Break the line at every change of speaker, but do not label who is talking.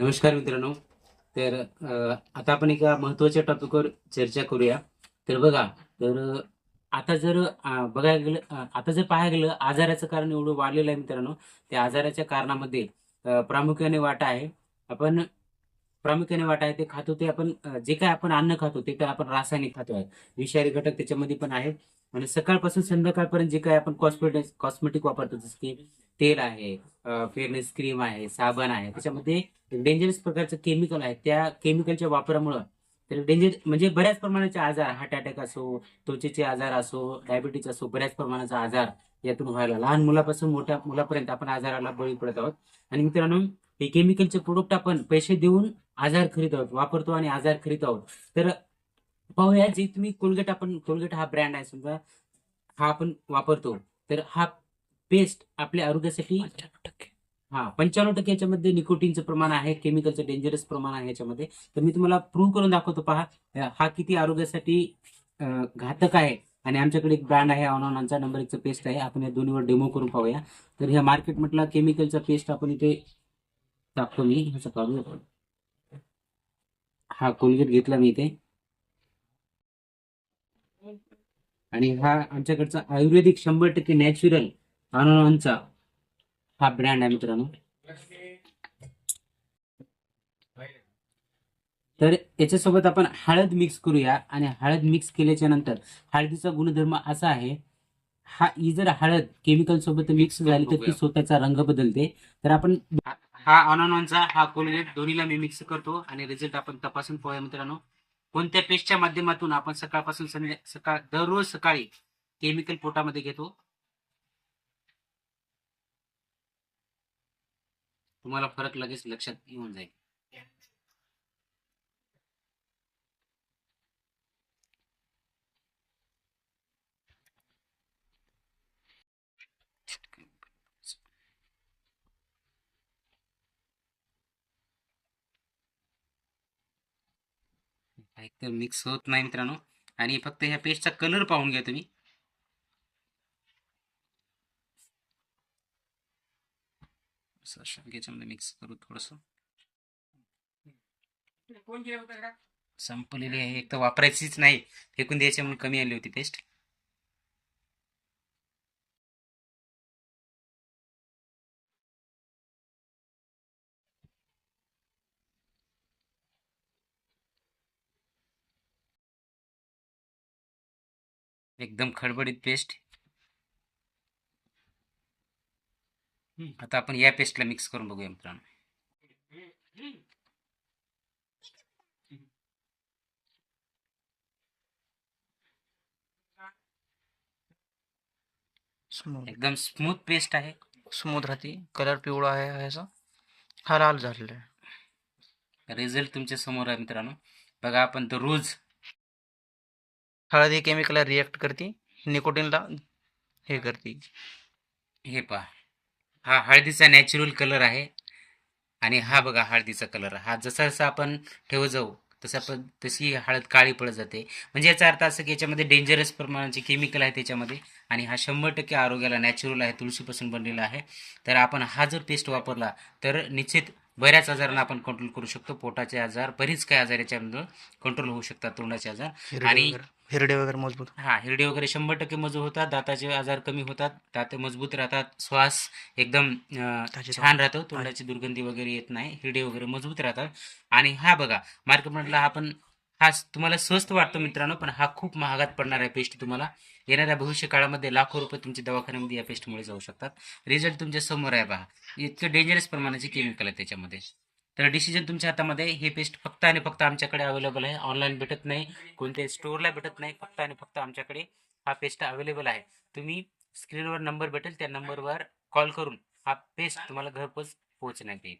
नमस्कार मित्रांनो. तर आता आपण एका महत्त्वाच्या टॉपिकवर चर्चा करूया. तर बघा, तर आता जर बघायला गेलं, आता जर पाहायला गेलं, आजाराचं कारण एवढं वाढलेलं आहे मित्रांनो. त्या आजाराच्या कारणामध्ये प्रामुख्याने वाटा आहे. आपण प्रामुख्याने वाटा आहे ते खातो ते आपण, जे काय आपण अन्न खातो ते काय आपण रासायनिक खातो आहे. विषारी घटक त्याच्यामध्ये पण आहेत. आणि सकाळपासून संध्याकाळपर्यंत जे काय आपण कॉस्मेटिक वापरतो, जसं की तेल आहे, फेअरनेस क्रीम आहे, साबण आहे, त्याच्यामध्ये डेंजरस प्रकारचं केमिकल आहे. त्या केमिकलच्या वापरामुळं तर डेंजर म्हणजे बऱ्याच प्रमाणाचे आजार, हार्ट अटॅक असो, त्वचेचे आजार असो, डायबिटीज असो, बऱ्याच प्रमाणाचा आजार यातून व्हायला, लहान मुलापासून मोठ्या मुलापर्यंत आपण आजाराला बळी पडत आहोत. आणि मित्रांनो, हे केमिकलचे प्रोडक्ट आपण पैसे देऊन आजार खरीद आहोत, वापरतो आणि आजार खरीद आहोत. तर पाहूया, जे तुम्ही कोलगेट, आपण कोलगेट हा ब्रँड आहे समजा, हा आपण वापरतो. तर हा पेस्ट आपल्या आरोग्यासाठी 95% याच्यामध्ये निकोटीनचं प्रमाण आहे, केमिकलचं डेंजरस प्रमाण आहे याच्यामध्ये. तर मी तुम्हाला प्रूव्ह करून दाखवतो, पहा हा किती आरोग्यासाठी घातक आहे. आणि आमच्याकडे एक ब्रँड आहे ऑनॉनचा नंबर 1चं पेस्ट आहे. आपण या दोन्हीवर डेमो करून पाहूया. तर ह्या मार्केटमधला केमिकलचा पेस्ट आपण इथे टाकतो. मी ह्याचा काढू, हा कोलगेट घेतला मी इथे. आणि हा आमच्याकडचा आयुर्वेदिक 100% नॅचरल ऑनॉनचा हा ब्रँड आहे मित्रांनो. तर याच्यासोबत आपण हळद मिक्स करूया. आणि हळद मिक्स केल्याच्या नंतर, हळदीचा गुणधर्म असा आहे, ही जर हळद केमिकल सोबत मिक्स झाली तर ती स्वतःचा रंग बदलते. तर आपण हा ऑनॉनचा हा कोलगेट दोन्हीला मी मिक्स करतो आणि रिझल्ट आपण तपासून पाहूया मित्रांनो. कोणत्या पेस्टच्या माध्यमातून आपण सकाळपासून दररोज सकाळी केमिकल पोटामध्ये घेतो, तुम्हाला फरक लगेच लक्षात येऊन जाईल. एकतर मिक्स होत नाही मित्रांनो. आणि फक्त ह्या पेस्टचा कलर पाहून घ्या तुम्ही. याच्यामध्ये मिक्स करू थोडस. संपलेली आहे, एक तर वापरायचीच नाही, फेकून द्यायची म्हणून कमी आली होती पेस्ट. एकदम खडबडीत पेस्ट. आता आपण या पेस्टला मिक्स करून बघूया मित्रांनो.
स्मूथ
एकदम स्मूथ पेस्ट आहे.
स्मूथ राहते. कलर पिवळा आहे ह्याचा, हा लाल झालेला आहे.
रिझल्ट तुमच्या समोर आहे मित्रांनो. बघा, आपण दररोज
हळद ही केमिकलला रिॲक्ट करते, निकोटीनला हे करते.
हे पहा, हा हळदीचा नॅचरल कलर आहे. आणि हा बघा हळदीचा कलर, हा जसा जसा आपण ठेवत जाऊ तसा पण तशी हळद काळी पडत जाते. म्हणजे याचा अर्थ असं की याच्यामध्ये डेंजरस प्रमाणाचे केमिकल आहे त्याच्यामध्ये. आणि हा 100% आरोग्याला नॅचरल आहे, तुळशीपासून बनलेला आहे. तर आपण हा जर पेस्ट वापरला तर निश्चित बऱ्याच आजारांना आपण कंट्रोल करू शकतो. पोटाचे आजार, बरेच काही आजार याच्यामधून कंट्रोल होऊ शकतात, तोंडाचे आजार. आणि
हिरडे वगैरे मजबूत.
हा, हिरडे वगैरे 100% मजबूत होतात, दाताचे आजार कमी होतात, दात मजबूत राहतात, श्वास एकदम छान राहतो, तोंडाची दुर्गंधी वगैरे येत नाही, हिरडे वगैरे मजबूत राहतात. आणि हा बघा, मार्केटमधला हा पण, हा तुम्हाला स्वस्त वाटतो मित्रांनो, पण हा खूप महागात पडणार आहे पेस्ट तुम्हाला. येणाऱ्या भविष्य काळामध्ये लाखो रुपये तुमच्या दवाखान्यामध्ये या पेस्टमुळे जाऊ शकतात. रिझल्ट तुमच्या समोर आहे पहा. इतकं डेंजरस प्रमाणाचे केमिकल आहे त्याच्यामध्ये. तर डिसिजन तुमच्या हातामध्ये. हे पेस्ट फक्त आणि फक्त आमच्याकडे अवेलेबल आहे, ऑनलाईन भेटत नाही, कोणत्याही स्टोअरला भेटत नाही. फक्त आणि फक्त आमच्याकडे हा पेस्ट अवेलेबल आहे. तुम्ही स्क्रीनवर नंबर भेटेल, त्या नंबरवर कॉल करून हा पेस्ट तुम्हाला घरपोच पोहोचण्यात येईल.